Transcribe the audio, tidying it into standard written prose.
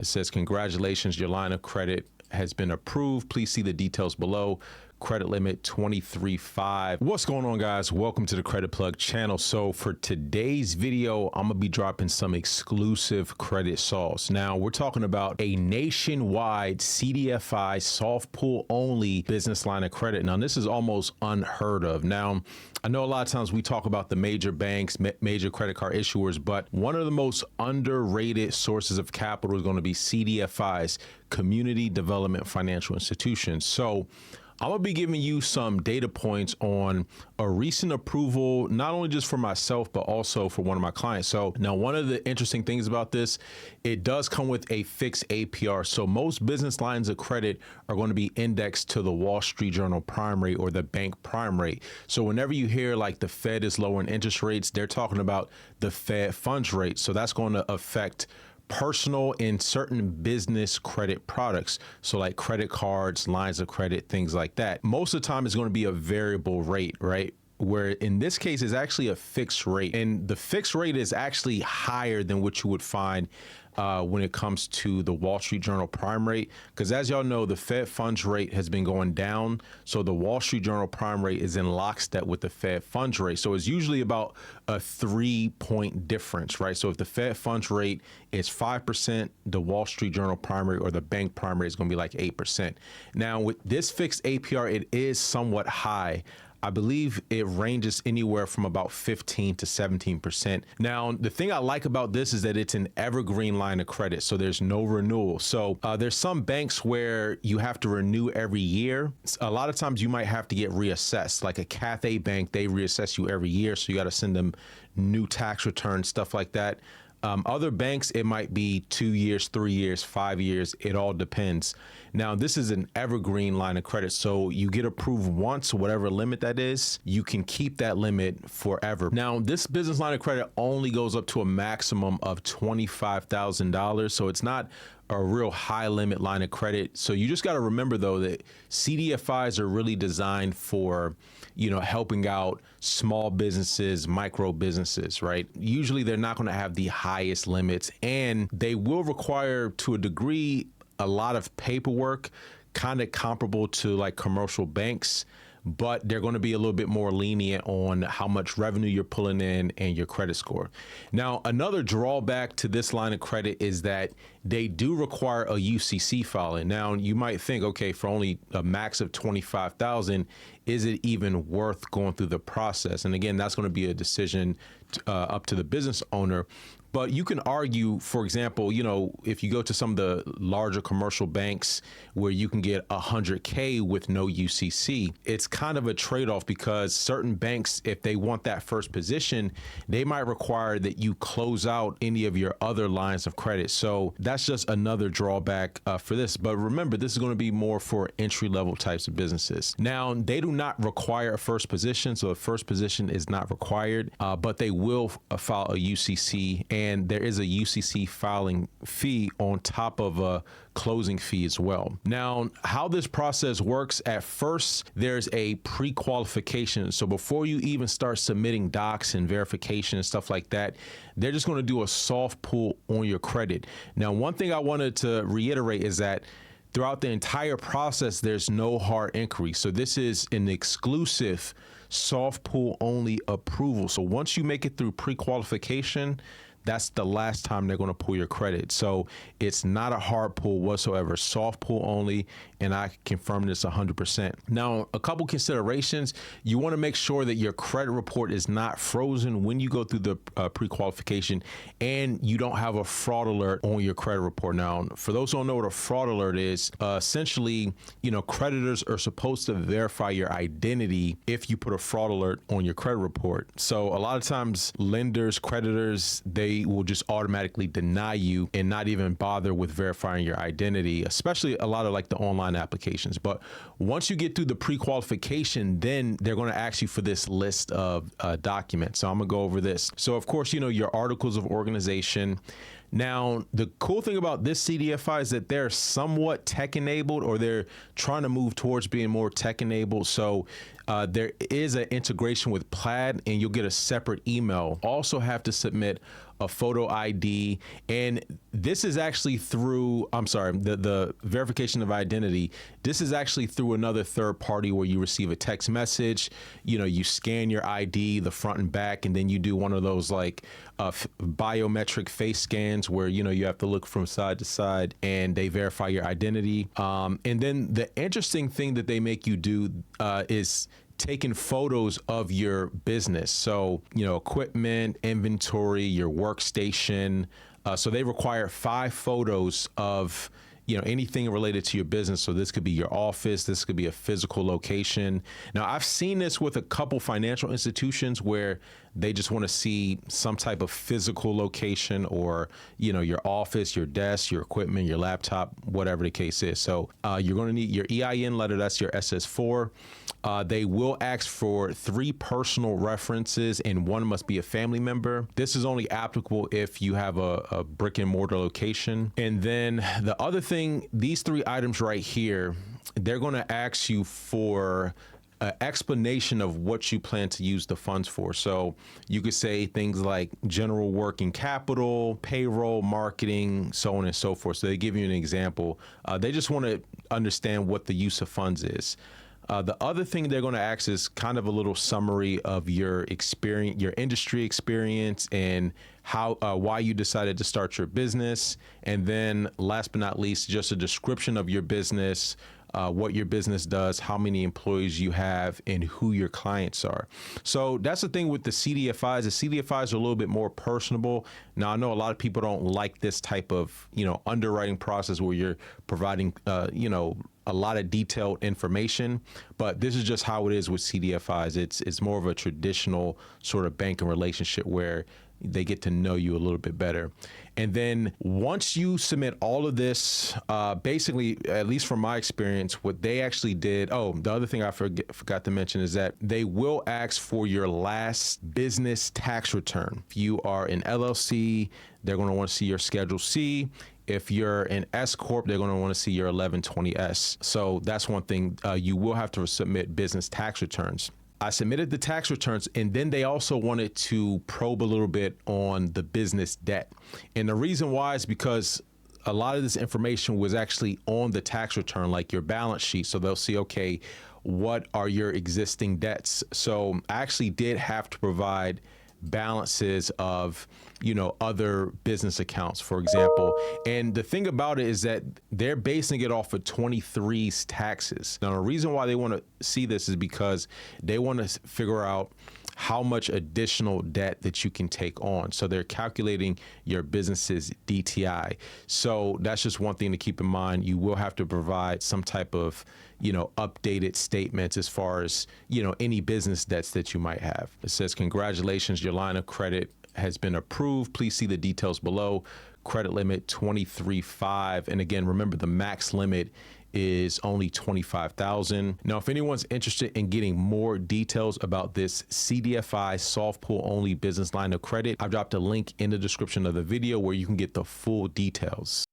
It says, congratulations, your line of credit has been approved. Please see the details below. Credit limit 23.5. What's going on, guys? Welcome to the Credit Plug channel. So for today's video, I'm gonna be dropping some exclusive credit sauce. Now we're talking about a nationwide CDFI soft pull only business line of credit. Now this is almost unheard of. Now I know a lot of times we talk about the major banks, major credit card issuers, but one of the most underrated sources of capital is going to be CDFIs, Community Development Financial Institutions. So I'm gonna be giving you some data points on a recent approval, not only just for myself, but also for one of my clients. So now one of the interesting things about this, it does come with a fixed APR. So most business lines of credit are going to be indexed to the Wall Street Journal prime rate or the bank prime rate. So whenever you hear like the Fed is lowering interest rates, they're talking about the Fed funds rate. So that's going to affect personal and certain business credit products. So like credit cards, lines of credit, things like that. Most of the time it's going to be a variable rate, right? Where in this case is actually a fixed rate. And the fixed rate is actually higher than what you would find when it comes to the Wall Street Journal prime rate. Because as y'all know, the Fed funds rate has been going down. So the Wall Street Journal prime rate is in lockstep with the Fed funds rate. So it's usually about a 3-point difference, right? So if the Fed funds rate is 5%, the Wall Street Journal prime rate or the bank prime rate is going to be like 8%. Now with this fixed APR, it is somewhat high. I believe it ranges anywhere from about 15 to 17%. Now, the thing I like about this is that it's an evergreen line of credit, so there's no renewal. So there's some banks where you have to renew every year. A lot of times you might have to get reassessed. Like a Cathay Bank, they reassess you every year, so you got to send them new tax returns, stuff like that. Other banks, it might be 2 years, 3 years, 5 years. It all depends. Now, this is an evergreen line of credit. So you get approved once, whatever limit that is, you can keep that limit forever. Now, this business line of credit only goes up to a maximum of $25,000. So it's not a real high limit line of credit. So you just got to remember though that CDFIs are really designed for, helping out small businesses, micro businesses, right? Usually they're not going to have the highest limits, and they will require to a degree a lot of paperwork, kind of comparable to like commercial banks, but they're going to be a little bit more lenient on how much revenue you're pulling in and your credit score. Now, another drawback to this line of credit is that they do require a UCC filing. Now, you might think, okay, for only a max of $25,000, is it even worth going through the process? And again, that's going to be a decision up to the business owner. But you can argue, for example, if you go to some of the larger commercial banks where you can get 100K with no UCC, it's kind of a trade-off because certain banks, if they want that first position, they might require that you close out any of your other lines of credit. So that's just another drawback for this. But remember, this is going to be more for entry-level types of businesses. Now, they do not require a first position, so a first position is not required, but they will file a UCC. And there is a UCC filing fee on top of a closing fee as well. Now, how this process works, at first, there's a pre-qualification. So before you even start submitting docs and verification and stuff like that, they're just going to do a soft pull on your credit. Now, one thing I wanted to reiterate is that throughout the entire process, there's no hard inquiry. So this is an exclusive soft pull only approval. So once you make it through pre-qualification, that's the last time they're going to pull your credit. So it's not a hard pull whatsoever, soft pull only, and I confirm this 100%. Now, a couple considerations. You want to make sure that your credit report is not frozen when you go through the pre-qualification, and you don't have a fraud alert on your credit report. Now, for those who don't know what a fraud alert is, essentially, creditors are supposed to verify your identity if you put a fraud alert on your credit report. So a lot of times lenders, creditors, they will just automatically deny you and not even bother with verifying your identity, especially a lot of like the online applications. But once you get through the pre-qualification, then they're going to ask you for this list of documents. So I'm gonna go over this. So of course, your articles of organization. Now, the cool thing about this CDFI is that they're somewhat tech enabled, or they're trying to move towards being more tech enabled. So there is an integration with Plaid, and you'll get a separate email. Also have to submit a photo ID, and this is actually through, I'm sorry, the verification of identity. This is actually through another third party where you receive a text message, you scan your ID, the front and back, and then you do one of those like biometric face scans where, you have to look from side to side and they verify your identity. And then the interesting thing that they make you do is taking photos of your business. So, equipment, inventory, your workstation. So they require 5 photos of anything related to your business. So this could be your office, this could be a physical location. Now, I've seen this with a couple financial institutions where they just want to see some type of physical location, or, your office, your desk, your equipment, your laptop, whatever the case is. So you're going to need your EIN letter, that's your SS4. They will ask for 3 personal references, and 1 must be a family member. This is only applicable if you have a brick and mortar location. And then the other thing, these 3 items right here, they're going to ask you for an explanation of what you plan to use the funds for. So you could say things like general working capital, payroll, marketing, so on and so forth. So they give you an example. They just want to understand what the use of funds is. The other thing they're going to ask is kind of a little summary of your experience, your industry experience, and how why you decided to start your business. And then last but not least, just a description of your business, what your business does, how many employees you have, and who your clients are. So that's the thing with the CDFIs. The CDFIs are a little bit more personable. Now, I know a lot of people don't like this type of, underwriting process where you're providing, a lot of detailed information, but this is just how it is with CDFIs. It's more of a traditional sort of banking relationship where they get to know you a little bit better. And then once you submit all of this, basically, at least from my experience, what they actually did, the other thing I forgot to mention is that they will ask for your last business tax return. If you are an LLC, they're going to want to see your Schedule C. If you're an S Corp, they're going to want to see your 1120S. So that's one thing. You will have to submit business tax returns. I submitted the tax returns, and then they also wanted to probe a little bit on the business debt. And the reason why is because a lot of this information was actually on the tax return, like your balance sheet. So they'll see, okay, what are your existing debts? So I actually did have to provide balances of, other business accounts, for example. And the thing about it is that they're basing it off of 23's taxes. Now, the reason why they want to see this is because they want to figure out how much additional debt that you can take on. So they're calculating your business's DTI. So that's just one thing to keep in mind. You will have to provide some type of, updated statements as far as, any business debts that you might have. It says, congratulations, your line of credit has been approved. Please see the details below. Credit limit 23.5. And again, remember the max limit is only 25,000. Now, if anyone's interested in getting more details about this CDFI soft pull only business line of credit, I've dropped a link in the description of the video where you can get the full details.